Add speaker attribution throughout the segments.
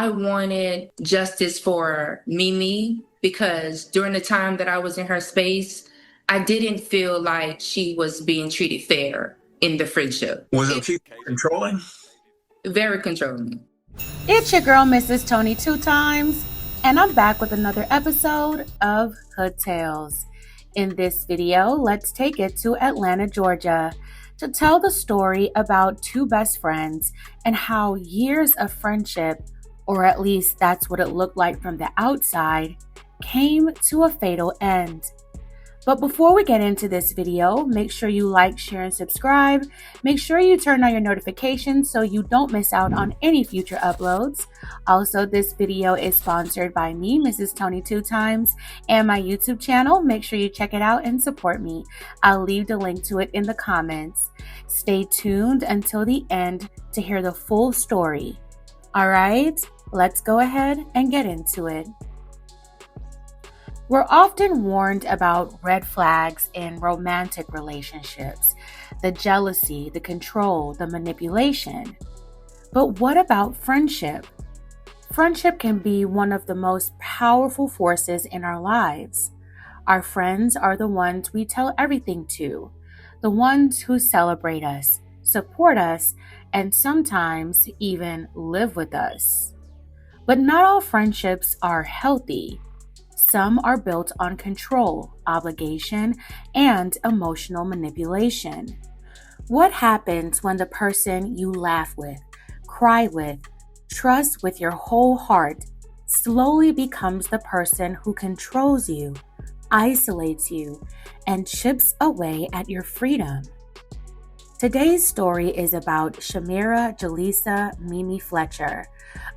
Speaker 1: I wanted justice for Mimi because during the time that I was in her space, I didn't feel like she was being treated fair in the friendship.
Speaker 2: Was O'Keisha controlling?
Speaker 1: Very controlling.
Speaker 3: It's your girl, Mrs. Tony Two Times, and I'm back with another episode of Hood Tales. In this video, let's take it to Atlanta, Georgia, to tell the story about two best friends and how years of friendship, or at least that's what it looked like from the outside, came to a fatal end. But before we get into this video, make sure you like, share, and subscribe. Make sure you turn on your notifications so you don't miss out on any future uploads. Also, this video is sponsored by me, Mrs. Tony Two Times, and my YouTube channel. Make sure you check it out and support me. I'll leave the link to it in the comments. Stay tuned until the end to hear the full story. All right, let's go ahead and get into it. We're often warned about red flags in romantic relationships, the jealousy, the control, the manipulation. But what about friendship? Friendship can be one of the most powerful forces in our lives. Our friends are the ones we tell everything to, the ones who celebrate us, support us, and sometimes even live with us. But not all friendships are healthy. Some are built on control, obligation, and emotional manipulation. What happens when the person you laugh with, cry with, trust with your whole heart slowly becomes the person who controls you, isolates you, and chips away at your freedom? Today's story is about Shameria Jaleesa Mimi Fletcher,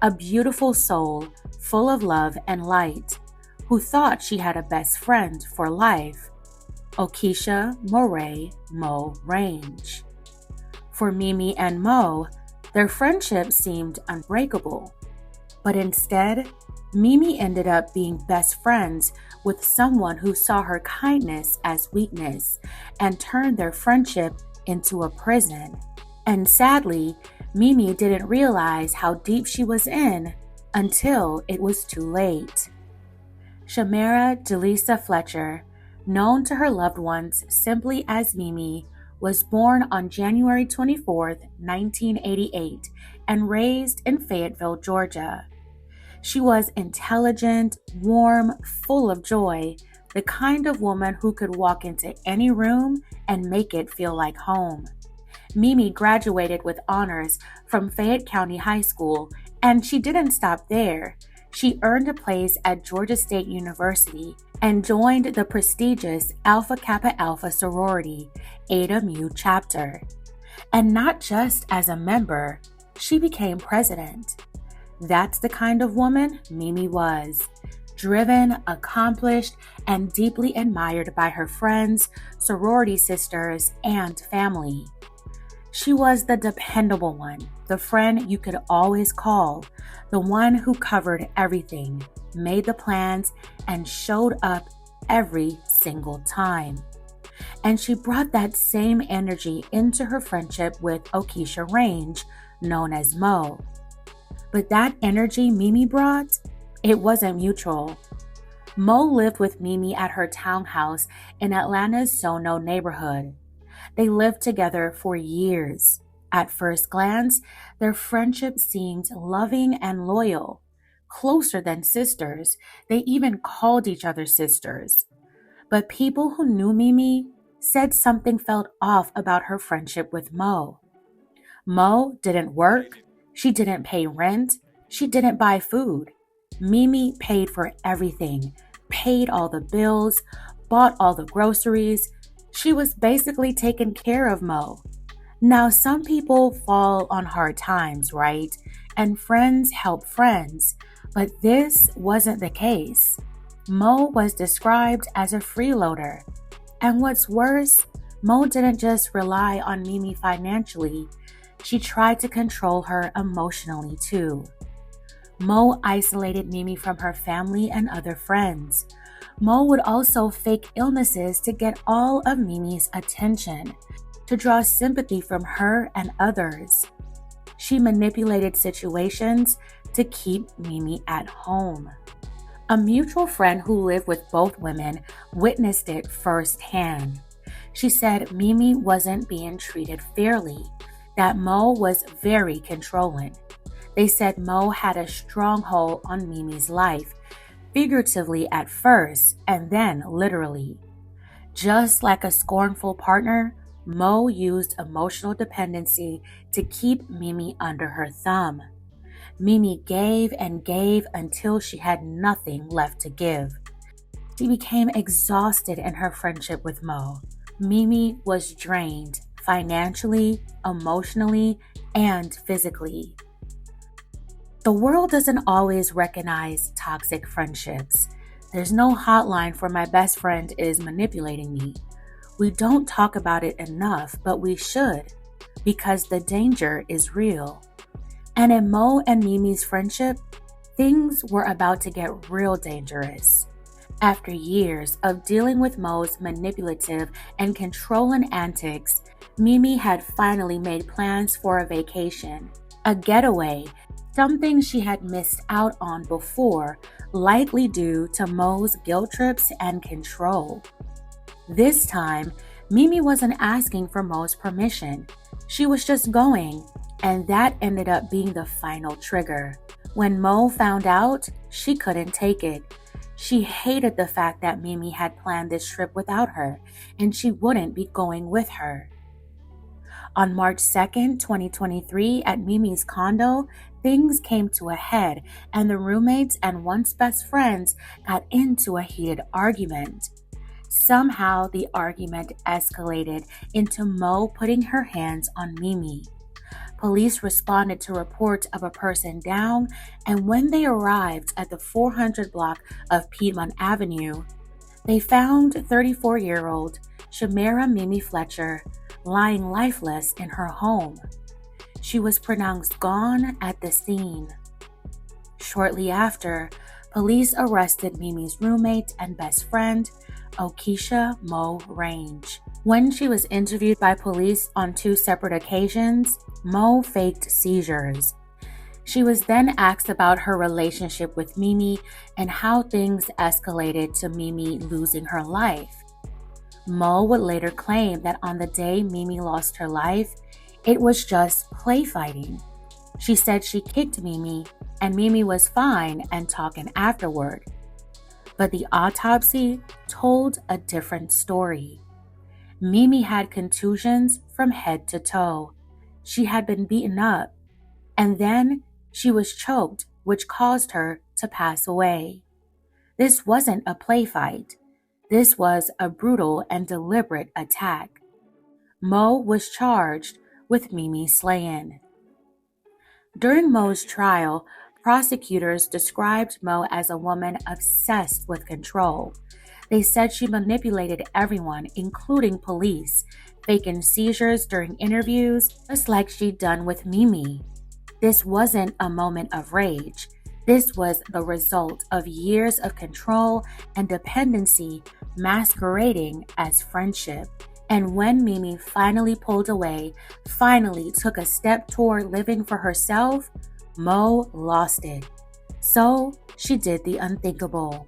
Speaker 3: a beautiful soul full of love and light, who thought she had a best friend for life, O'Keisha Moray Mo Range. For Mimi and Mo, their friendship seemed unbreakable, but instead, Mimi ended up being best friends with someone who saw her kindness as weakness and turned their friendship into a prison. And sadly, Mimi didn't realize how deep she was in until it was too late. Shameria Jaleesa Fletcher, known to her loved ones simply as Mimi, was born on January 24, 1988, and raised in Fayetteville, Georgia. She was intelligent, warm, full of joy, the kind of woman who could walk into any room and make it feel like home. Mimi graduated with honors from Fayette County High School, and she didn't stop there. She earned a place at Georgia State University and joined the prestigious Alpha Kappa Alpha sorority, Eta Mu chapter. And not just as a member, she became president. That's the kind of woman Mimi was. Driven, accomplished, and deeply admired by her friends, sorority sisters, and family. She was the dependable one, the friend you could always call, the one who covered everything, made the plans, and showed up every single time. And she brought that same energy into her friendship with O'Keisha Range, known as Mo. But that energy Mimi brought, it wasn't mutual. Mo lived with Mimi at her townhouse in Atlanta's Sono neighborhood. They lived together for years. At first glance, their friendship seemed loving and loyal. Closer than sisters, they even called each other sisters. But people who knew Mimi said something felt off about her friendship with Mo. Mo didn't work, she didn't pay rent, she didn't buy food. Mimi paid for everything, paid all the bills, bought all the groceries. She was basically taking care of Mo. Now, some people fall on hard times, right? And friends help friends. But this wasn't the case. Mo was described as a freeloader. And what's worse, Mo didn't just rely on Mimi financially. She tried to control her emotionally too. Mo isolated Mimi from her family and other friends. Mo would also fake illnesses to get all of Mimi's attention, to draw sympathy from her and others. She manipulated situations to keep Mimi at home. A mutual friend who lived with both women witnessed it firsthand. She said Mimi wasn't being treated fairly, that Mo was very controlling. They said Mo had a stronghold on Mimi's life, figuratively at first and then literally. Just like a scornful partner, Mo used emotional dependency to keep Mimi under her thumb. Mimi gave and gave until she had nothing left to give. She became exhausted in her friendship with Mo. Mimi was drained financially, emotionally, and physically. The world doesn't always recognize toxic friendships. There's no hotline for my best friend is manipulating me. We don't talk about it enough, but we should, because the danger is real. And in Mo and Mimi's friendship, things were about to get real dangerous. After years of dealing with Mo's manipulative and controlling antics, Mimi had finally made plans for a vacation, a getaway, something she had missed out on before, likely due to Mo's guilt trips and control. This time, Mimi wasn't asking for Mo's permission. She was just going, and that ended up being the final trigger. When Mo found out, she couldn't take it. She hated the fact that Mimi had planned this trip without her, and she wouldn't be going with her. On March 2nd, 2023, at Mimi's condo, things came to a head, and the roommates and once best friends got into a heated argument. Somehow, the argument escalated into Mo putting her hands on Mimi. Police responded to reports of a person down, and when they arrived at the 400 block of Piedmont Avenue, they found 34-year-old Shameria Mimi Fletcher lying lifeless in her home. She was pronounced gone at the scene. Shortly after, police arrested Mimi's roommate and best friend, O'Keisha Mo Range. When she was interviewed by police on 2 separate occasions, Mo faked seizures. She was then asked about her relationship with Mimi and how things escalated to Mimi losing her life. Mo would later claim that on the day Mimi lost her life, it was just play fighting. She said she kicked Mimi and Mimi was fine and talking afterward. But the autopsy told a different story. Mimi had contusions from head to toe. She had been beaten up, and then she was choked, which caused her to pass away. This wasn't a play fight. This was a brutal and deliberate attack. Mo was charged with Mimi slaying. During Mo's trial, prosecutors described Mo as a woman obsessed with control. They said she manipulated everyone, including police, faking seizures during interviews, just like she'd done with Mimi. This wasn't a moment of rage. This was the result of years of control and dependency masquerading as friendship. And when Mimi finally pulled away, finally took a step toward living for herself, Mo lost it. So she did the unthinkable.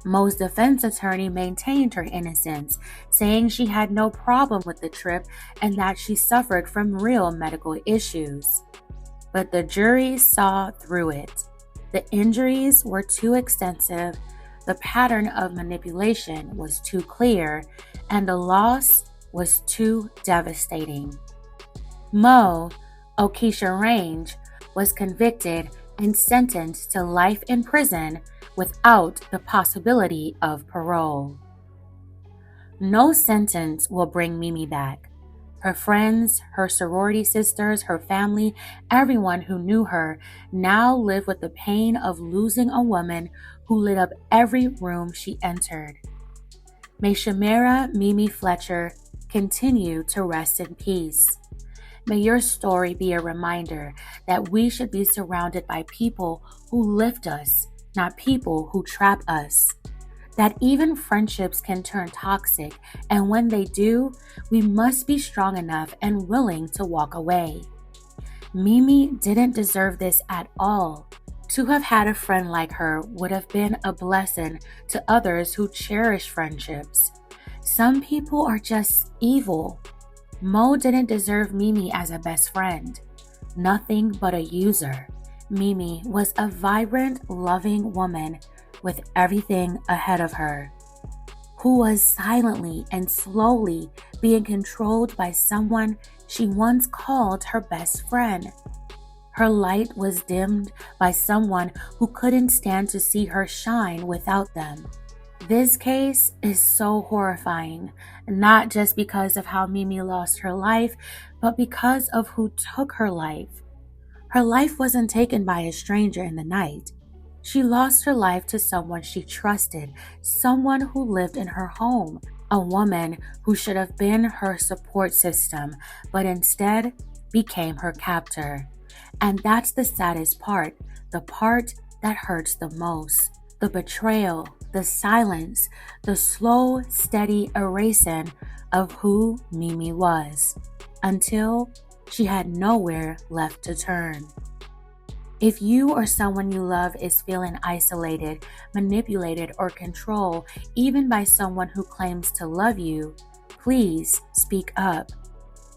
Speaker 3: Mo's defense attorney maintained her innocence, saying she had no problem with the trip and that she suffered from real medical issues. But the jury saw through it. The injuries were too extensive, the pattern of manipulation was too clear, and the loss was too devastating. Mo, O'Keisha Range, was convicted and sentenced to life in prison without the possibility of parole. No sentence will bring Mimi back. Her friends, her sorority sisters, her family, everyone who knew her now live with the pain of losing a woman who lit up every room she entered. May Shameria Mimi Fletcher continue to rest in peace. May your story be a reminder that we should be surrounded by people who lift us, not people who trap us. That even friendships can turn toxic, and when they do, we must be strong enough and willing to walk away. Mimi didn't deserve this at all. To have had a friend like her would have been a blessing to others who cherish friendships. Some people are just evil. Mo didn't deserve Mimi as a best friend. Nothing but a user. Mimi was a vibrant, loving woman with everything ahead of her, who was silently and slowly being controlled by someone she once called her best friend. Her light was dimmed by someone who couldn't stand to see her shine without them. This case is so horrifying, not just because of how Mimi lost her life, but because of who took her life. Her life wasn't taken by a stranger in the night. She lost her life to someone she trusted, someone who lived in her home, a woman who should have been her support system, but instead became her captor. And that's the saddest part, the part that hurts the most. The betrayal, the silence, the slow, steady erasing of who Mimi was, until she had nowhere left to turn. If you or someone you love is feeling isolated, manipulated, or controlled, even by someone who claims to love you, please speak up.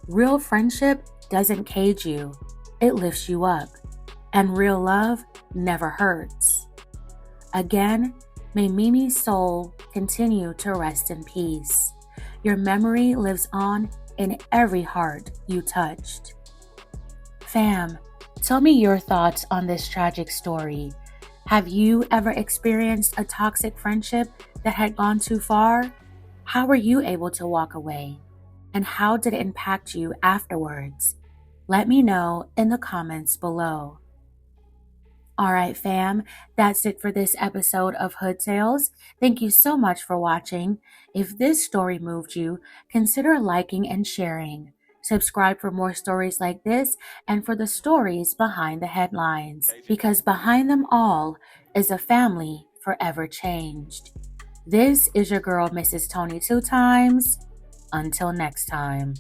Speaker 3: Real friendship doesn't cage you, it lifts you up. And real love never hurts. Again, may Mimi's soul continue to rest in peace. Your memory lives on in every heart you touched. Fam, tell me your thoughts on this tragic story. Have you ever experienced a toxic friendship that had gone too far? How were you able to walk away? And how did it impact you afterwards? Let me know in the comments below. Alright fam, that's it for this episode of Hood Tales. Thank you so much for watching. If this story moved you, consider liking and sharing. Subscribe for more stories like this and for the stories behind the headlines. Because behind them all is a family forever changed. This is your girl, Mrs. Tony 2 times. Until next time.